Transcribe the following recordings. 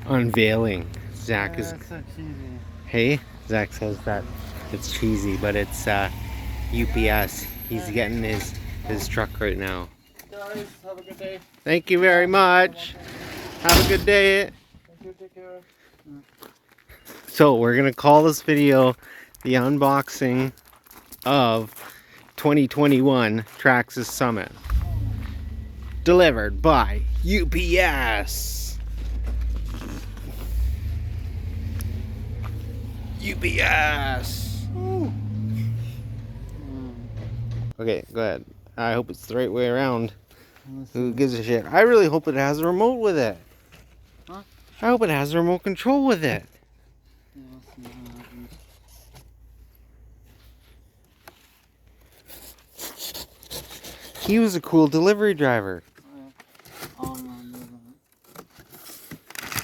unveiling. Zack is. That's so cheesy. Hey, Zack says that it's cheesy, but it's UPS. He's getting his truck right now. Guys, have a good day. Thank you very much. Have a good day. Thank you, take care. So we're gonna call this video the unboxing of 2021 Traxxas Summit. Delivered by UPS. UPS. Okay, go ahead. I hope it's the right way around. Who gives a shit? I really hope it has a remote with it. Huh? I hope it has a remote control with it. He was a cool delivery driver.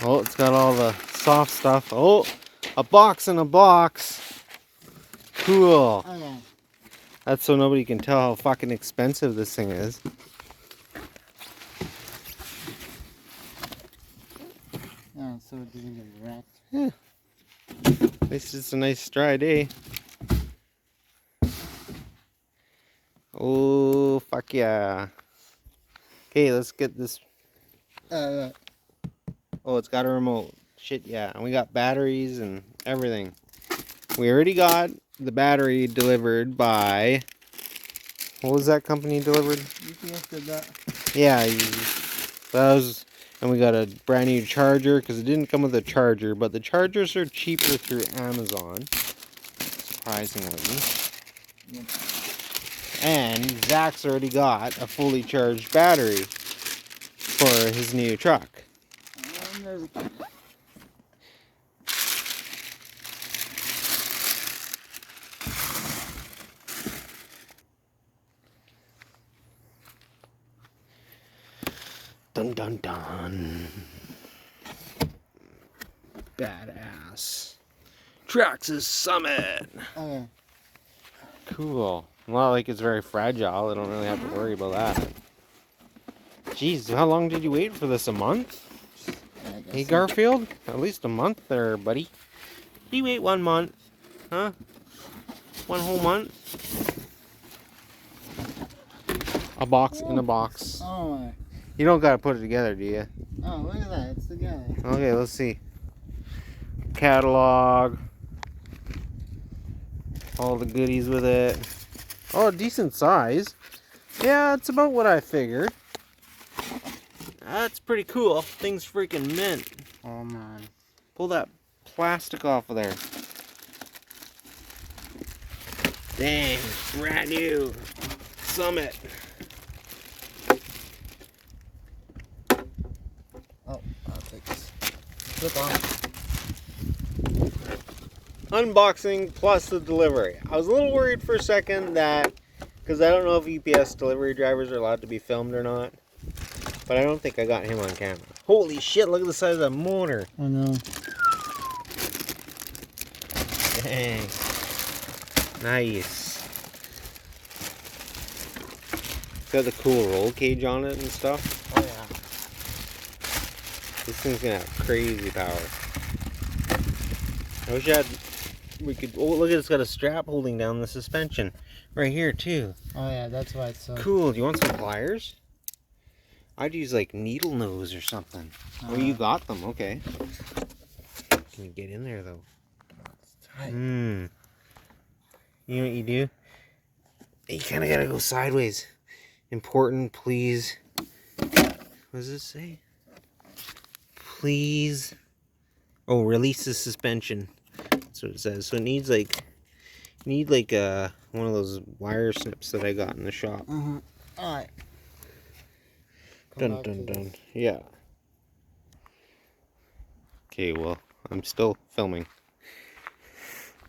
Oh, it's got all the soft stuff. Oh, a box in a box. Cool. Oh, yeah. That's so nobody can tell how fucking expensive this thing is. Yeah, so it didn't get wrecked. Yeah. At least it's a nice dry day. Oh, fuck yeah. Okay, let's get this. Oh, it's got a remote. Shit, yeah. And we got batteries and everything. We already got the battery delivered by... What was that company delivered? UPS did that. Yeah, that was... And we got a brand new charger, because it didn't come with a charger, but the chargers are cheaper through Amazon, surprisingly. Yep. And Zach's already got a fully charged battery for his new truck. There's a... Dun dun dun. Badass. Traxxas Summit. Oh, yeah. Cool. Well, like it's very fragile. I don't really have to worry about that. Jeez, how long did you wait for this? A month? Hey, Garfield? At least a month there, buddy. Did you wait 1 month? Huh? 1 whole month? A box in a box. Oh, my. You don't gotta put it together, do you? Oh, look at that. It's together. Okay, let's see. Catalog. All the goodies with it. Oh, decent size. Yeah, it's about what I figured. That's pretty cool. Thing's freaking mint. Oh, man. Pull that plastic off of there. Dang, brand new Summit. Oh, I'll take this. Flip on. Unboxing plus the delivery. I was a little worried for a second that, because I don't know if UPS delivery drivers are allowed to be filmed or not, but I don't think I got him on camera. Holy shit, look at the size of that motor. I know. Dang. Nice. It's got the cool roll cage on it and stuff. Oh, yeah. This thing's gonna have crazy power. I wish I had... We could... Oh, look at it, it's got a strap holding down the suspension. Right here, too. Oh, yeah, that's why it's so... Cool. Do you want some pliers? I'd use, like, needle nose or something. Oh, you got them. Okay. Can you get in there, though? It's tight. You know what you do? You kind of gotta go sideways. Important, please. What does this say? Please. Oh, release the suspension. That's what it says. So it needs like, one of those wire snips that I got in the shop. All right. Dun dun dun. Yeah. Okay, well, I'm still filming.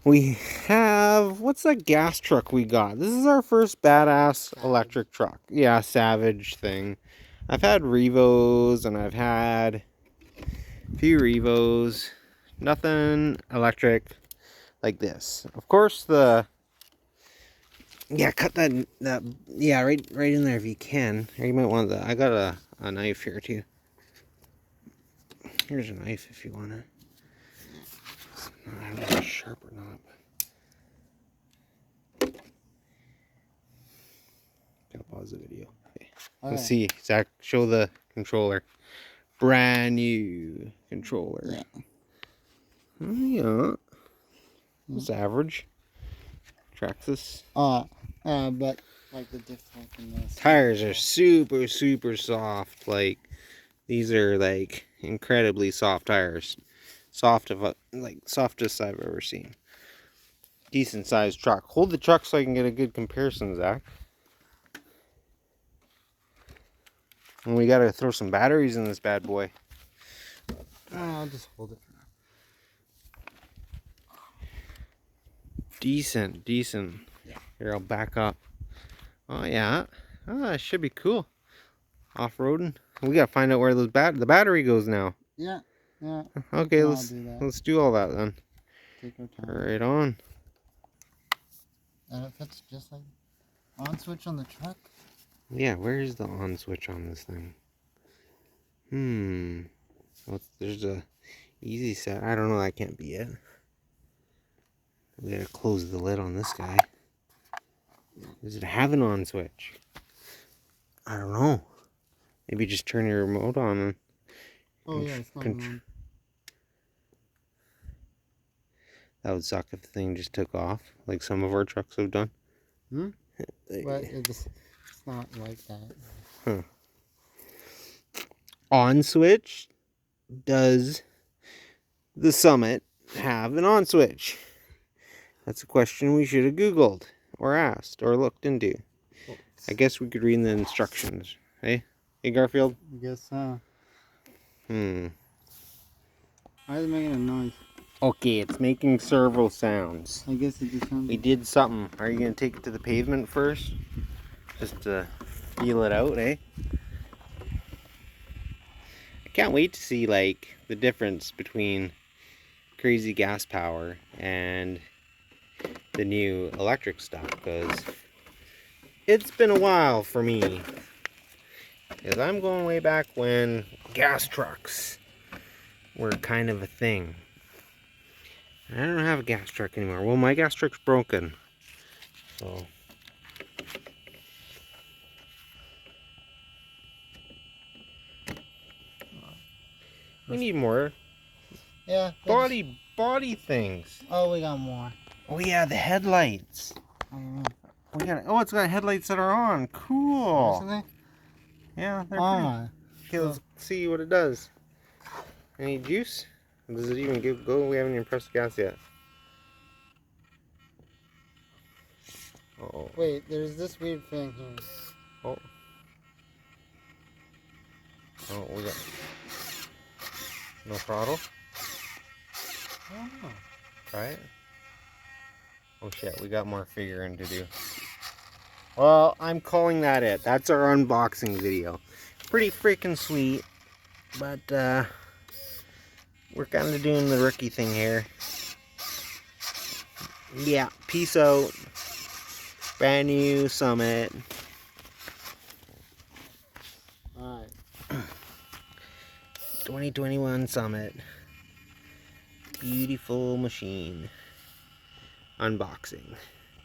We have, what's that gas truck we got? This is our first badass electric truck. Yeah, Savage thing. I've had Revos and I've had a few Revos. Nothing electric like this. Of course, the... Yeah, cut that yeah, right in there if you can. Or you might want that. I got a knife here too. Here's a knife if you want it. I don't know if it's sharp or not. Gotta pause the video. Okay. Let's see. Zach, show the controller. Brand new controller. Yeah. Oh, yeah. It's average. Traxxas. But like the difference in this. Tires are super, super soft. Like, these are like incredibly soft tires. Softest I've ever seen. Decent sized truck. Hold the truck so I can get a good comparison, Zach. And we gotta throw some batteries in this bad boy. I'll just hold it. Decent. Yeah. Here, I'll back up. Oh yeah. Oh, it should be cool. Off-roading. We gotta find out where those the battery goes now. Yeah. Okay, I'll let's do that. let's do all that then. Take our time. Right on. And if it's just like on switch on the truck. Yeah, where is the on switch on this thing? Well, there's a easy set. I don't know. That can't be it. We gotta close the lid on this guy. Does it have an on switch? I don't know. Maybe just turn your remote on. And Yeah, it's not on. that would suck if the thing just took off, like some of our trucks have done. But it's not like that. Huh. On switch? Does the Summit have an on switch? That's a question we should have Googled or asked or looked into. I guess we could read the instructions. Hey Garfield? I guess so. Why is it making a noise? Okay, it's making servo sounds. I guess it just sounds. We did something. Are you gonna take it to the pavement first? Just to feel it out, eh? I can't wait to see like the difference between crazy gas power and the new electric stuff, because it's been a while for me. Because I'm going way back when gas trucks were kind of a thing. I don't have a gas truck anymore. Well, my gas truck's broken. So we need more body things. Oh, we got more. Oh yeah, the headlights. It's got headlights that are on. Cool. Seriously? Yeah, they're pretty. Okay, let's see what it does. Any juice? Does it even go? We haven't even pressed the gas yet. Oh. Wait, there's this weird thing here. Oh, we got no throttle. Oh. Try it. Oh shit, we got more figuring to do. Well, I'm calling that it. That's our unboxing video. Pretty freaking sweet, but we're kind of doing the rookie thing here. Yeah, peace out. Brand new Summit. Alright. 2021 Summit. Beautiful machine. Unboxing.